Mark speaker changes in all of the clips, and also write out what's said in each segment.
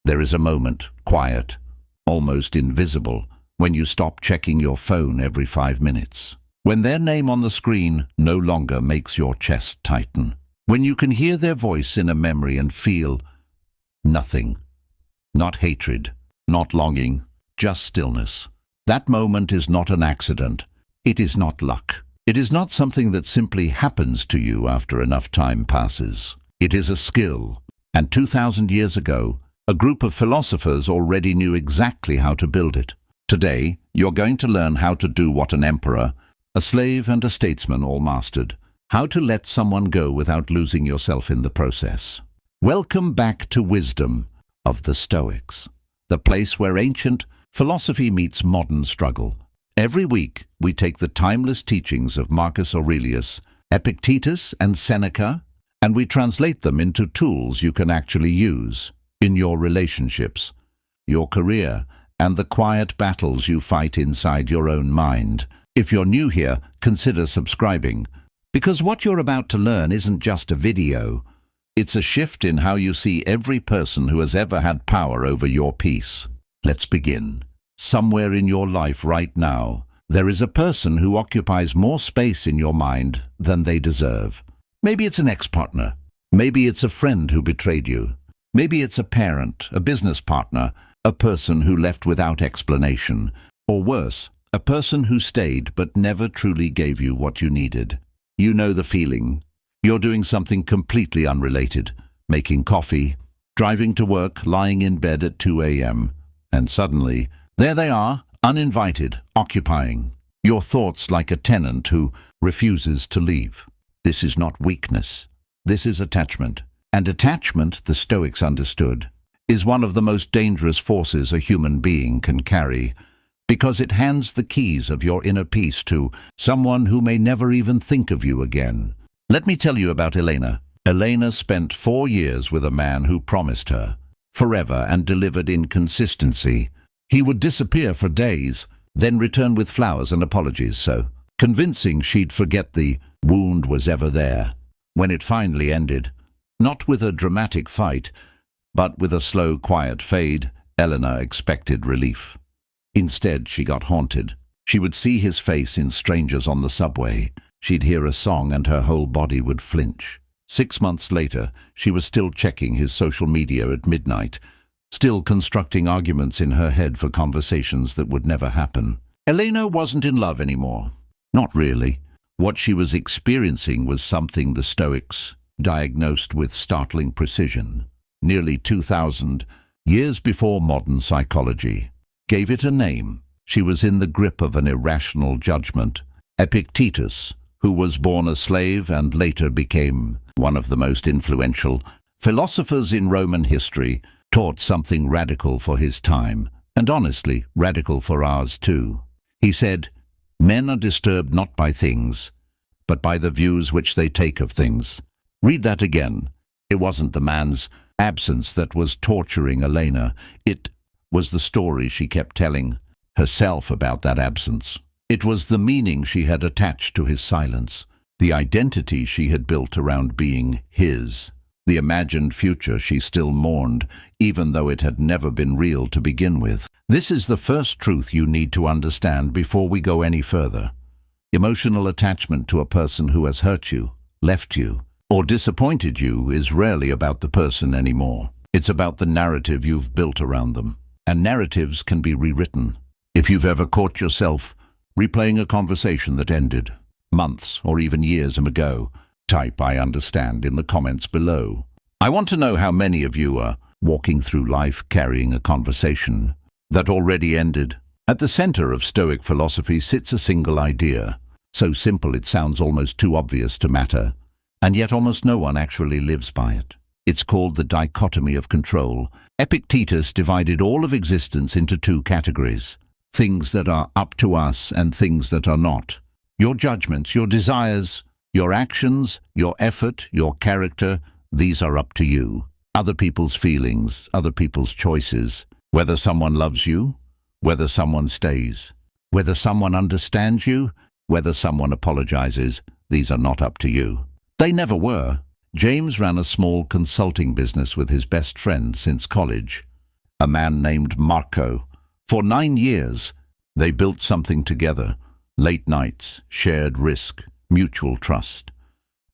Speaker 1: There is a moment, quiet, almost invisible, when you stop checking your phone every 5 minutes. When their name on the screen no longer makes your chest tighten. When you can hear their voice in a memory and feel nothing. Not hatred, not longing, just stillness. That moment is not an accident. It is not luck. It is not something that simply happens to you after enough time passes. It is a skill. And 2,000 years ago, a group of philosophers already knew exactly how to build it. Today, you're going to learn how to do what an emperor, a slave and a statesman all mastered. How to let someone go without losing yourself in the process. Welcome back to Wisdom of the Stoics, the place where ancient philosophy meets modern struggle. Every week, we take the timeless teachings of Marcus Aurelius, Epictetus, and Seneca, and we translate them into tools you can actually use in your relationships, your career, and the quiet battles you fight inside your own mind. If you're new here, consider subscribing, because what you're about to learn isn't just a video. It's a shift in how you see every person who has ever had power over your peace. Let's begin. Somewhere in your life right now, there is a person who occupies more space in your mind than they deserve. Maybe it's an ex-partner. Maybe it's a friend who betrayed you. Maybe it's a parent, a business partner, a person who left without explanation. Or worse, a person who stayed but never truly gave you what you needed. You know the feeling. You're doing something completely unrelated, making coffee, driving to work, lying in bed at 2 a.m., and suddenly, there they are, uninvited, occupying your thoughts like a tenant who refuses to leave. This is not weakness. This is attachment. And attachment, the Stoics understood, is one of the most dangerous forces a human being can carry, because it hands the keys of your inner peace to someone who may never even think of you again. Let me tell you about Elena. Elena spent 4 years with a man who promised her forever and delivered inconsistency. He would disappear for days, then return with flowers and apologies, so convincing she'd forget the wound was ever there. When it finally ended, not with a dramatic fight, but with a slow, quiet fade, Elena expected relief. Instead, she got haunted. She would see his face in strangers on the subway. She'd hear a song and her whole body would flinch. 6 months later, she was still checking his social media at midnight, still constructing arguments in her head for conversations that would never happen. Elena wasn't in love anymore. Not really. What she was experiencing was something the Stoics diagnosed with startling precision. Nearly 2,000 years before modern psychology gave it a name. She was in the grip of an irrational judgment. Epictetus, who was born a slave and later became one of the most influential philosophers in Roman history, taught something radical for his time, and honestly, radical for ours too. He said, "Men are disturbed not by things, but by the views which they take of things." Read that again. It wasn't the man's absence that was torturing Elena. It was the story she kept telling herself about that absence. It was the meaning she had attached to his silence, the identity she had built around being his, the imagined future she still mourned, even though it had never been real to begin with. This is the first truth you need to understand before we go any further. Emotional attachment to a person who has hurt you, left you, or disappointed you is rarely about the person anymore. It's about the narrative you've built around them. And narratives can be rewritten. If you've ever caught yourself replaying a conversation that ended months or even years ago, type "I understand" in the comments below. I want to know how many of you are walking through life carrying a conversation that already ended. At the center of Stoic philosophy sits a single idea, so simple it sounds almost too obvious to matter, and yet almost no one actually lives by it. It's called the dichotomy of control. Epictetus divided all of existence into 2 categories: things that are up to us and things that are not. Your judgments, your desires, your actions, your effort, your character, these are up to you. Other people's feelings, other people's choices, whether someone loves you, whether someone stays, whether someone understands you, whether someone apologizes, these are not up to you. They never were. James ran a small consulting business with his best friend since college. a man named Marco. For 9 years, they built something together. Late nights, shared risk, mutual trust.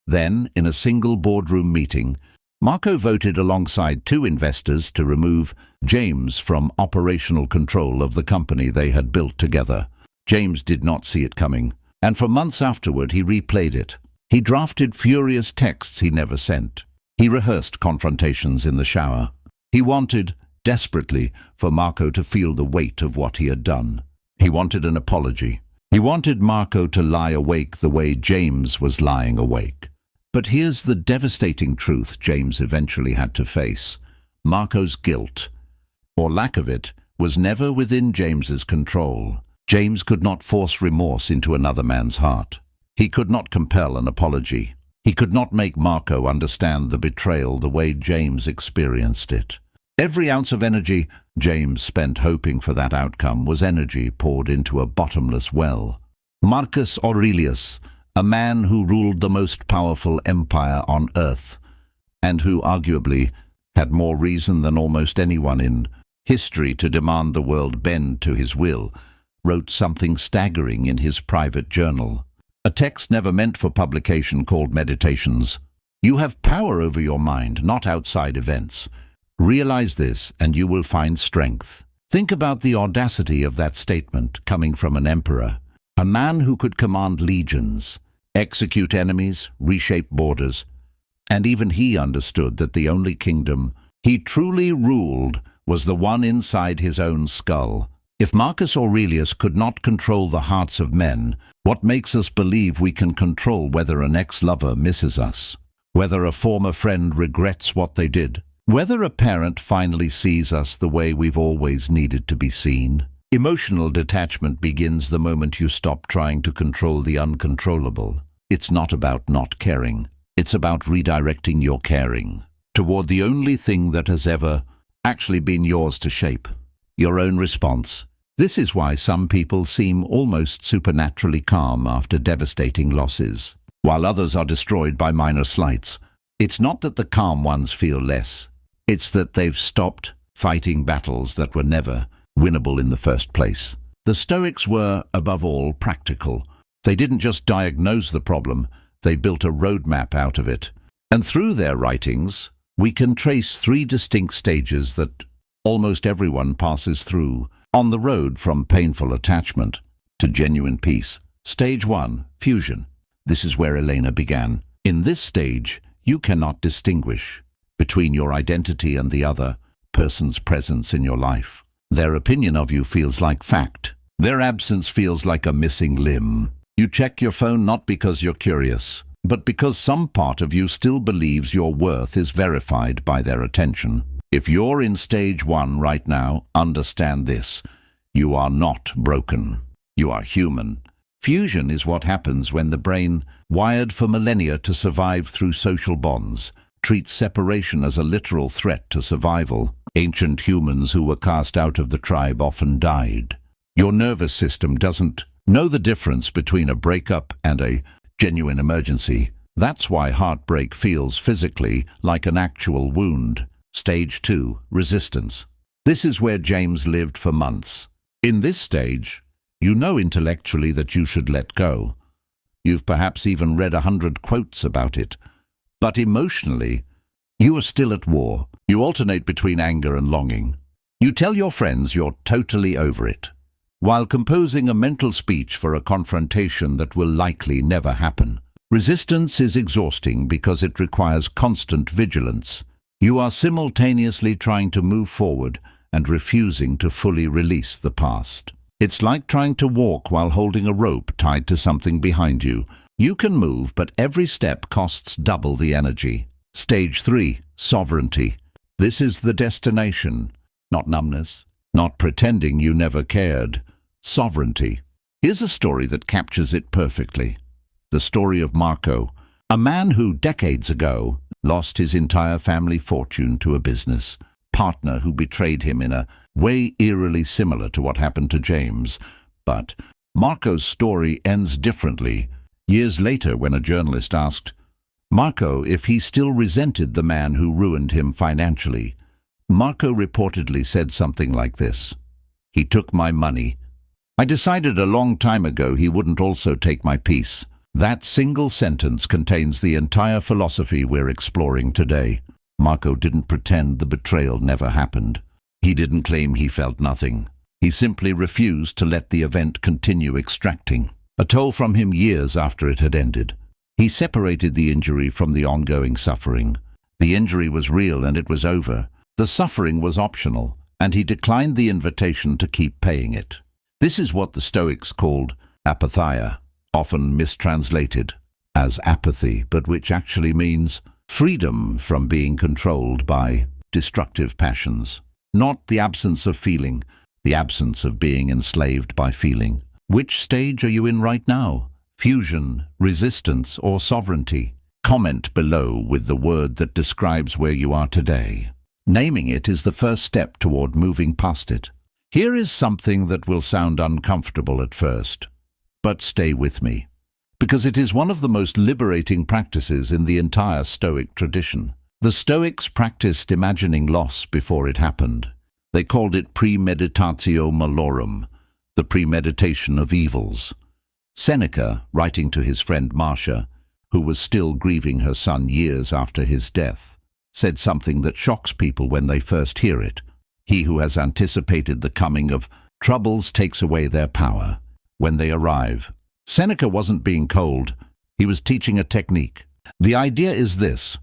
Speaker 1: Then, in a single boardroom meeting, Marco voted alongside 2 investors to remove James from operational control of the company they had built together. James did not see it coming, and for months afterward he replayed it. He drafted furious texts he never sent. He rehearsed confrontations in the shower. He wanted, desperately, for Marco to feel the weight of what he had done. He wanted an apology. He wanted Marco to lie awake the way James was lying awake. But here's the devastating truth James eventually had to face. Marco's guilt, or lack of it, was never within James's control. James could not force remorse into another man's heart. He could not compel an apology. He could not make Marco understand the betrayal the way James experienced it. Every ounce of energy James spent hoping for that outcome was energy poured into a bottomless well. Marcus Aurelius, a man who ruled the most powerful empire on earth, and who arguably had more reason than almost anyone in history to demand the world bend to his will, wrote something staggering in his private journal. A text never meant for publication called Meditations. You have power over your mind, not outside events. Realize this and you will find strength. Think about the audacity of that statement coming from an emperor, a man who could command legions, execute enemies, reshape borders, and even he understood that the only kingdom he truly ruled was the one inside his own skull. If Marcus Aurelius could not control the hearts of men, what makes us believe we can control whether an ex-lover misses us, whether a former friend regrets what they did, whether a parent finally sees us the way we've always needed to be seen? Emotional detachment begins the moment you stop trying to control the uncontrollable. It's not about not caring. It's about redirecting your caring toward the only thing that has ever actually been yours to shape, your own response. This is why some people seem almost supernaturally calm after devastating losses, while others are destroyed by minor slights. It's not that the calm ones feel less. It's that they've stopped fighting battles that were never winnable in the first place. The Stoics were, above all, practical. They didn't just diagnose the problem, they built a roadmap out of it. And through their writings, we can trace 3 distinct stages that almost everyone passes through on the road from painful attachment to genuine peace. Stage 1, fusion. This is where Elena began. In this stage, you cannot distinguish between your identity and the other person's presence in your life. Their opinion of you feels like fact. Their absence feels like a missing limb. You check your phone not because you're curious, but because some part of you still believes your worth is verified by their attention. If you're in stage 1 right now, understand this. You are not broken. You are human. Fusion is what happens when the brain, wired for millennia to survive through social bonds, treats separation as a literal threat to survival. Ancient humans who were cast out of the tribe often died. Your nervous system doesn't know the difference between a breakup and a genuine emergency. That's why heartbreak feels physically like an actual wound. Stage 2, resistance. This is where James lived for months. In this stage, you know intellectually that you should let go. You've perhaps even read 100 quotes about it. But emotionally, you are still at war. You alternate between anger and longing. You tell your friends you're totally over it, while composing a mental speech for a confrontation that will likely never happen. Resistance is exhausting because it requires constant vigilance. You are simultaneously trying to move forward and refusing to fully release the past. It's like trying to walk while holding a rope tied to something behind you. You can move, but every step costs double the energy. Stage 3, sovereignty. This is the destination, not numbness, not pretending you never cared. Sovereignty. Here's a story that captures it perfectly. The story of Marco, a man who decades ago lost his entire family fortune to a business partner who betrayed him in a way eerily similar to what happened to James. But Marco's story ends differently. Years later, when a journalist asked Marco if he still resented the man who ruined him financially, Marco reportedly said something like this: "He took my money. I decided a long time ago he wouldn't also take my peace." That single sentence contains the entire philosophy we're exploring today. Marco didn't pretend the betrayal never happened. He didn't claim he felt nothing. He simply refused to let the event continue extracting a toll from him years after it had ended. He separated the injury from the ongoing suffering. The injury was real and it was over. The suffering was optional, and he declined the invitation to keep paying it. This is what the Stoics called apatheia, often mistranslated as apathy, but which actually means freedom from being controlled by destructive passions. Not the absence of feeling, the absence of being enslaved by feeling. Which stage are you in right now? Fusion, resistance, or sovereignty? Comment below with the word that describes where you are today. Naming it is the first step toward moving past it. Here is something that will sound uncomfortable at first, but stay with me, because it is one of the most liberating practices in the entire Stoic tradition. The Stoics practiced imagining loss before it happened. They called it premeditatio malorum, the premeditation of evils. Seneca, writing to his friend Marcia, who was still grieving her son years after his death, said something that shocks people when they first hear it. He who has anticipated the coming of troubles takes away their power when they arrive. Seneca wasn't being cold. He was teaching a technique. The idea is this: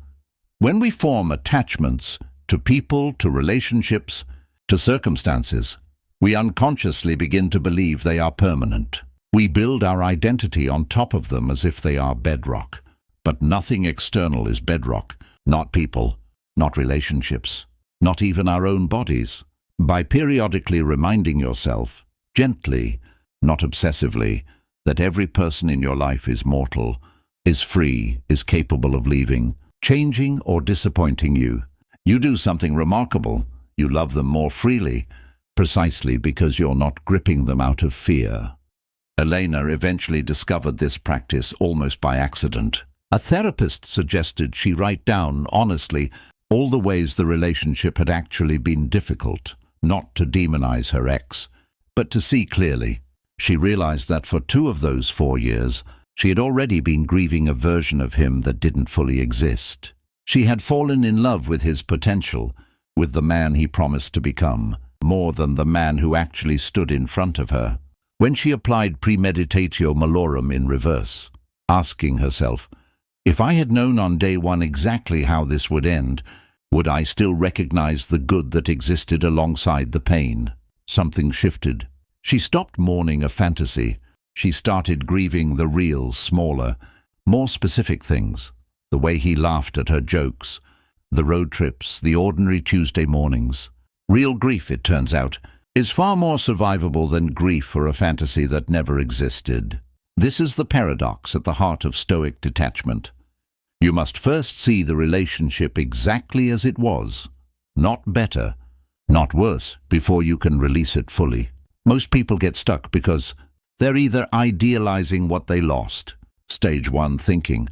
Speaker 1: when we form attachments to people, to relationships, to circumstances, we unconsciously begin to believe they are permanent. We build our identity on top of them as if they are bedrock. But nothing external is bedrock. Not people, not relationships, not even our own bodies. By periodically reminding yourself, gently, not obsessively, that every person in your life is mortal, is free, is capable of leaving, changing or disappointing you, you do something remarkable. You love them more freely, precisely because you're not gripping them out of fear. Elena eventually discovered this practice almost by accident. A therapist suggested she write down, honestly, all the ways the relationship had actually been difficult, not to demonize her ex, but to see clearly. She realized that for 2 of those 4 years, she had already been grieving a version of him that didn't fully exist. She had fallen in love with his potential, with the man he promised to become, more than the man who actually stood in front of her. When she applied premeditatio malorum in reverse, asking herself, if I had known on day 1 exactly how this would end, would I still recognize the good that existed alongside the pain? Something shifted. She stopped mourning a fantasy. She started grieving the real, smaller, more specific things. The way he laughed at her jokes, the road trips, the ordinary Tuesday mornings. Real grief, it turns out, is far more survivable than grief for a fantasy that never existed. This is the paradox at the heart of Stoic detachment. You must first see the relationship exactly as it was, not better, not worse, before you can release it fully. Most people get stuck because they're either idealizing what they lost, stage 1 thinking,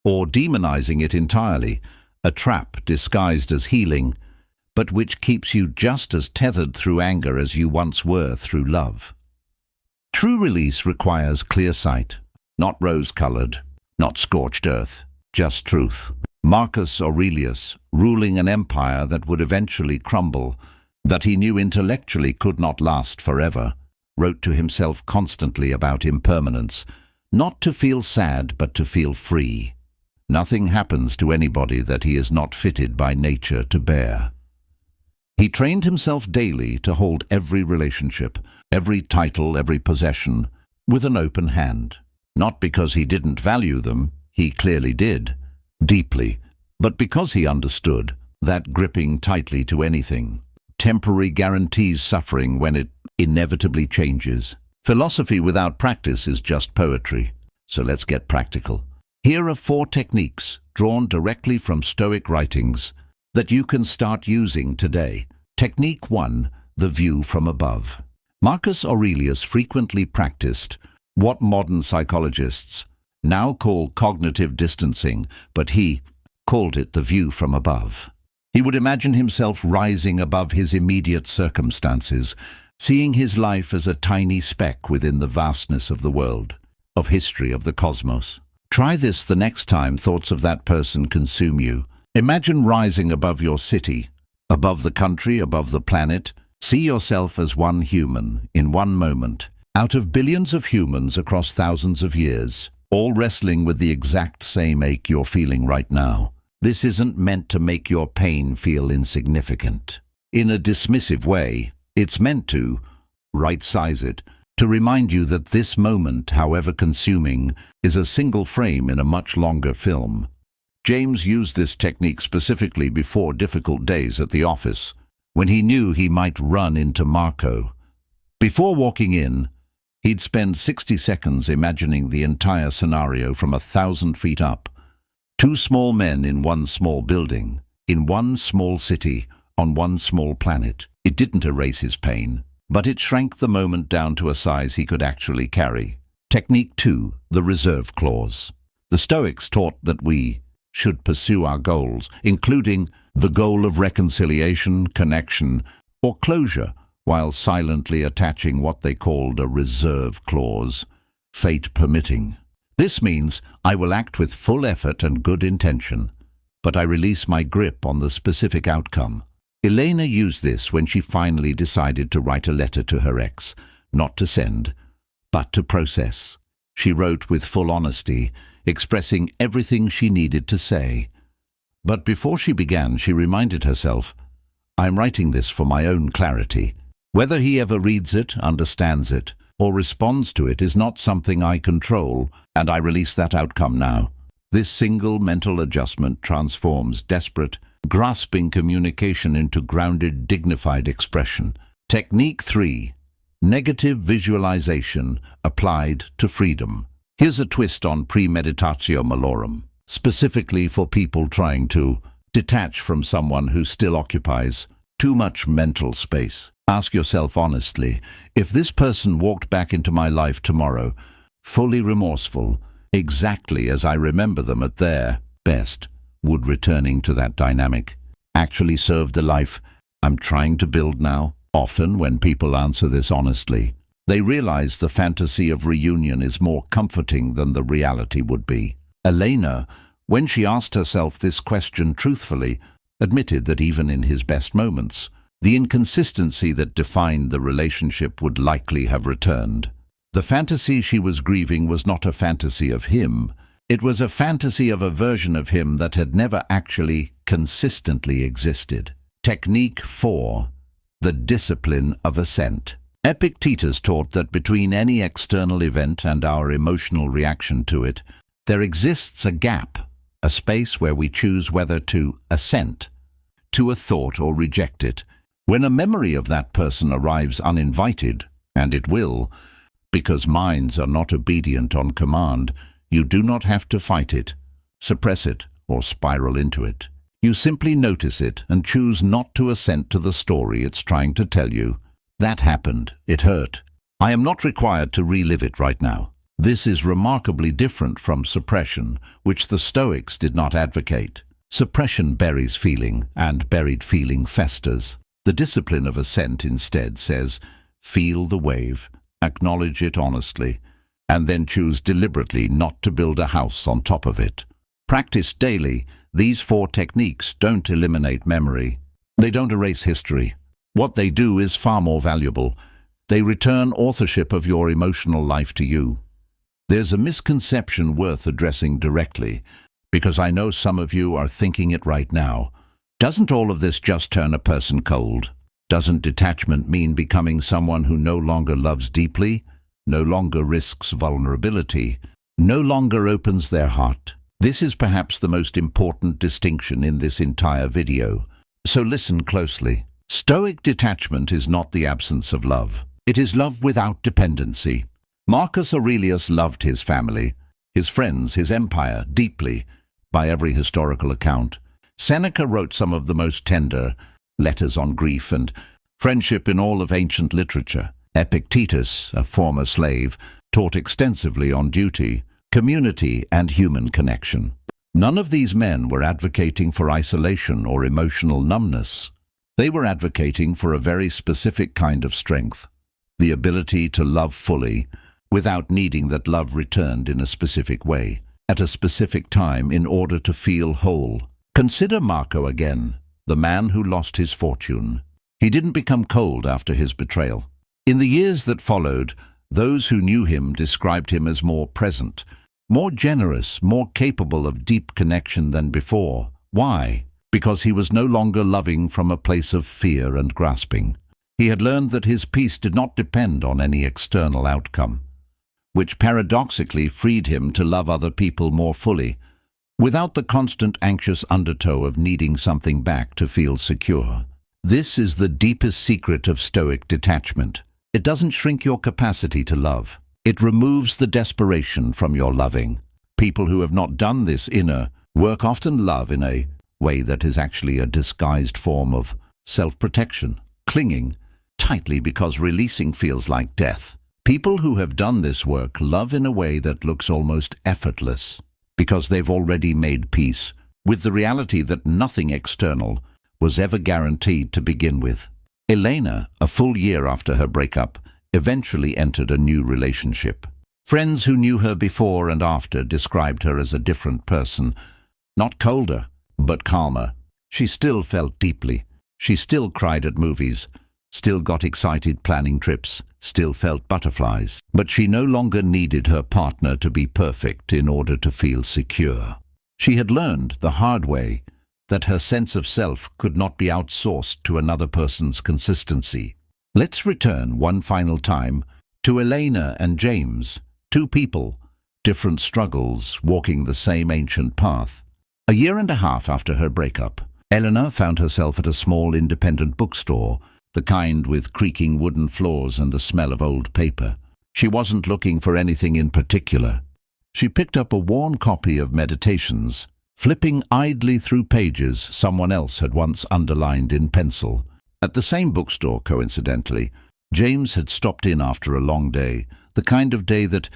Speaker 1: or demonizing it entirely, a trap disguised as healing, but which keeps you just as tethered through anger as you once were through love. True release requires clear sight, not rose-colored, not scorched earth, just truth. Marcus Aurelius, ruling an empire that would eventually crumble, that he knew intellectually could not last forever, wrote to himself constantly about impermanence, not to feel sad but to feel free. Nothing happens to anybody that he is not fitted by nature to bear. He trained himself daily to hold every relationship, every title, every possession, with an open hand. Not because he didn't value them, he clearly did, deeply, but because he understood that gripping tightly to anything temporary guarantees suffering when it inevitably changes. Philosophy without practice is just poetry, so let's get practical. Here are 4 techniques drawn directly from Stoic writings that you can start using today. Technique 1, the view from above. Marcus Aurelius frequently practiced what modern psychologists now call cognitive distancing, but he called it the view from above. He would imagine himself rising above his immediate circumstances, seeing his life as a tiny speck within the vastness of the world, of history, of the cosmos. Try this the next time thoughts of that person consume you. Imagine rising above your city, above the country, above the planet. See yourself as one human, in one moment, out of billions of humans across thousands of years, all wrestling with the exact same ache you're feeling right now. This isn't meant to make your pain feel insignificant in a dismissive way. It's meant to right-size it, to remind you that this moment, however consuming, is a single frame in a much longer film. James used this technique specifically before difficult days at the office, when he knew he might run into Marco. Before walking in, he'd spend 60 seconds imagining the entire scenario from 1,000 feet up. Two small men in one small building, in one small city, on one small planet. It didn't erase his pain, but it shrank the moment down to a size he could actually carry. Technique 2, the reserve clause. The Stoics taught that we should pursue our goals, including the goal of reconciliation, connection, or closure, while silently attaching what they called a reserve clause, fate permitting. This means I will act with full effort and good intention, but I release my grip on the specific outcome. Elena used this when she finally decided to write a letter to her ex, not to send, but to process. She wrote with full honesty, expressing everything she needed to say. But before she began, she reminded herself, I'm writing this for my own clarity. Whether he ever reads it, understands it, or responds to it is not something I control, and I release that outcome now. This single mental adjustment transforms desperate, grasping communication into grounded, dignified expression. Technique 3. Negative visualization applied to freedom. Here's a twist on premeditatio malorum, specifically for people trying to detach from someone who still occupies too much mental space. Ask yourself honestly, if this person walked back into my life tomorrow, fully remorseful, exactly as I remember them at their best, would returning to that dynamic actually serve the life I'm trying to build now? Often, when people answer this honestly, they realize the fantasy of reunion is more comforting than the reality would be. Elena, when she asked herself this question truthfully, admitted that even in his best moments, the inconsistency that defined the relationship would likely have returned. The fantasy she was grieving was not a fantasy of him. It was a fantasy of a version of him that had never actually consistently existed. Technique 4. The discipline of assent. Epictetus taught that between any external event and our emotional reaction to it, there exists a gap, a space where we choose whether to assent to a thought or reject it. When a memory of that person arrives uninvited, and it will, because minds are not obedient on command, you do not have to fight it, suppress it, or spiral into it. You simply notice it and choose not to assent to the story it's trying to tell you. That happened. It hurt. I am not required to relive it right now. This is remarkably different from suppression, which the Stoics did not advocate. Suppression buries feeling, and buried feeling festers. The discipline of assent instead says, feel the wave, acknowledge it honestly, and then choose deliberately not to build a house on top of it. Practice daily. These 4 techniques don't eliminate memory. They don't erase history. What they do is far more valuable. They return authorship of your emotional life to you. There's a misconception worth addressing directly, because I know some of you are thinking it right now. Doesn't all of this just turn a person cold? Doesn't detachment mean becoming someone who no longer loves deeply, no longer risks vulnerability, no longer opens their heart? This is perhaps the most important distinction in this entire video. So listen closely. Stoic detachment is not the absence of love. It is love without dependency. Marcus Aurelius loved his family, his friends, his empire, deeply, by every historical account. Seneca wrote some of the most tender letters on grief and friendship in all of ancient literature. Epictetus, a former slave, taught extensively on duty, community, and human connection. None of these men were advocating for isolation or emotional numbness. They were advocating for a very specific kind of strength, the ability to love fully, without needing that love returned in a specific way, at a specific time in order to feel whole. Consider Marco again, the man who lost his fortune. He didn't become cold after his betrayal. In the years that followed, those who knew him described him as more present, more generous, more capable of deep connection than before. Why? Because he was no longer loving from a place of fear and grasping. He had learned that his peace did not depend on any external outcome, which paradoxically freed him to love other people more fully, without the constant anxious undertow of needing something back to feel secure. This is the deepest secret of Stoic detachment. It doesn't shrink your capacity to love. It removes the desperation from your loving. People who have not done this inner work often love in a way that is actually a disguised form of self-protection, clinging tightly because releasing feels like death. People who have done this work love in a way that looks almost effortless, because they've already made peace with the reality that nothing external was ever guaranteed to begin with. Elena, a full year after her breakup, eventually entered a new relationship. Friends who knew her before and after described her as a different person, not colder, but calmer. She still felt deeply. She still cried at movies, still got excited planning trips, still felt butterflies. But she no longer needed her partner to be perfect in order to feel secure. She had learned the hard way that her sense of self could not be outsourced to another person's consistency. Let's return one final time to Elena and James, two people, different struggles, walking the same ancient path. A year and a half after her breakup, Elena found herself at a small independent bookstore, the kind with creaking wooden floors and the smell of old paper. She wasn't looking for anything in particular. She picked up a worn copy of Meditations, flipping idly through pages someone else had once underlined in pencil. At the same bookstore, coincidentally, James had stopped in after a long day, the kind of day that,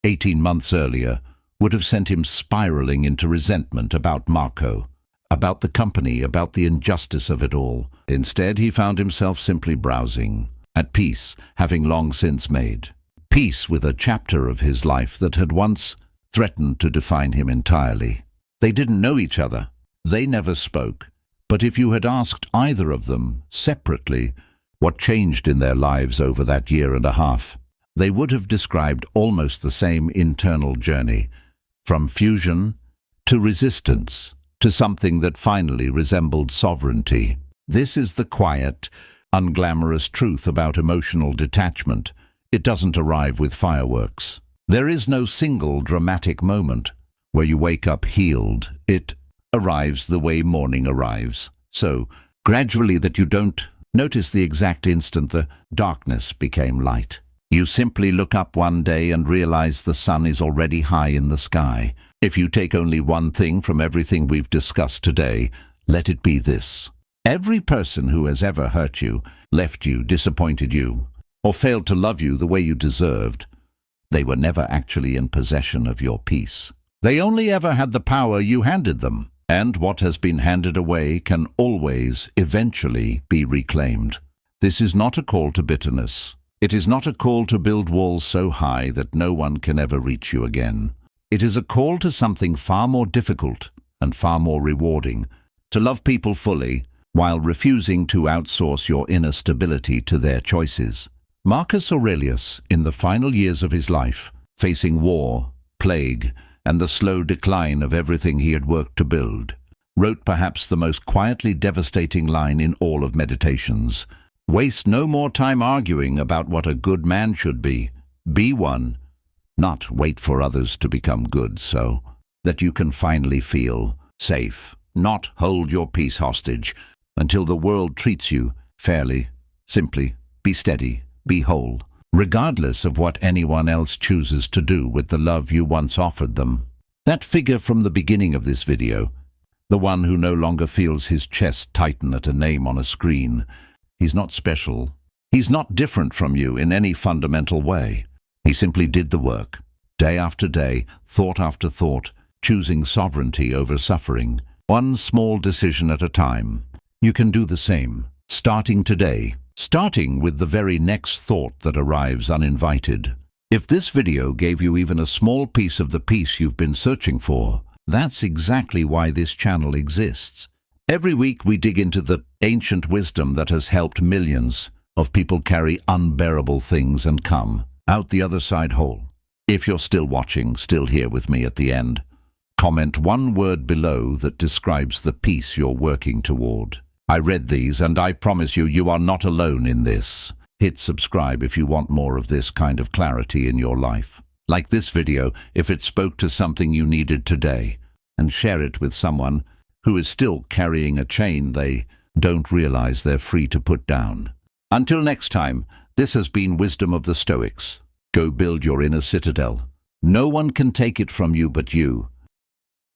Speaker 1: 18 months earlier, would have sent him spiraling into resentment about Marco, about the company, about the injustice of it all. Instead, he found himself simply browsing, at peace, having long since made peace with a chapter of his life that had once threatened to define him entirely. They didn't know each other. They never spoke. But if you had asked either of them, separately, what changed in their lives over that year and a half, they would have described almost the same internal journey, from fusion to resistance, to something that finally resembled sovereignty. This is the quiet, unglamorous truth about emotional detachment. It doesn't arrive with fireworks. There is no single dramatic moment where you wake up healed. It arrives the way morning arrives. So, gradually, that you don't notice the exact instant the darkness became light. You simply look up one day and realize the sun is already high in the sky. If you take only one thing from everything we've discussed today, let it be this. Every person who has ever hurt you, left you, disappointed you, or failed to love you the way you deserved, they were never actually in possession of your peace. They only ever had the power you handed them, and what has been handed away can always, eventually, be reclaimed. This is not a call to bitterness. It is not a call to build walls so high that no one can ever reach you again. It is a call to something far more difficult and far more rewarding, to love people fully while refusing to outsource your inner stability to their choices. Marcus Aurelius, in the final years of his life, facing war, plague, and the slow decline of everything he had worked to build, wrote perhaps the most quietly devastating line in all of Meditations. Waste no more time arguing about what a good man should be. Be one, not wait for others to become good so that you can finally feel safe. Not hold your peace hostage until the world treats you fairly. Simply be steady, be whole, regardless of what anyone else chooses to do with the love you once offered them. That figure from the beginning of this video, the one who no longer feels his chest tighten at a name on a screen, he's not special. He's not different from you in any fundamental way. He simply did the work, day after day, thought after thought, choosing sovereignty over suffering, one small decision at a time. You can do the same, starting today, starting with the very next thought that arrives uninvited. If this video gave you even a small piece of the peace you've been searching for, that's exactly why this channel exists. Every week we dig into the ancient wisdom that has helped millions of people carry unbearable things and come out the other side whole. If you're still watching, still here with me at the end, comment one word below that describes the peace you're working toward. I read these and I promise you, you are not alone in this. Hit subscribe if you want more of this kind of clarity in your life. Like this video if it spoke to something you needed today, and share it with someone who is still carrying a chain they don't realize they're free to put down. Until next time, this has been Wisdom of the Stoics. Go build your inner citadel. No one can take it from you but you.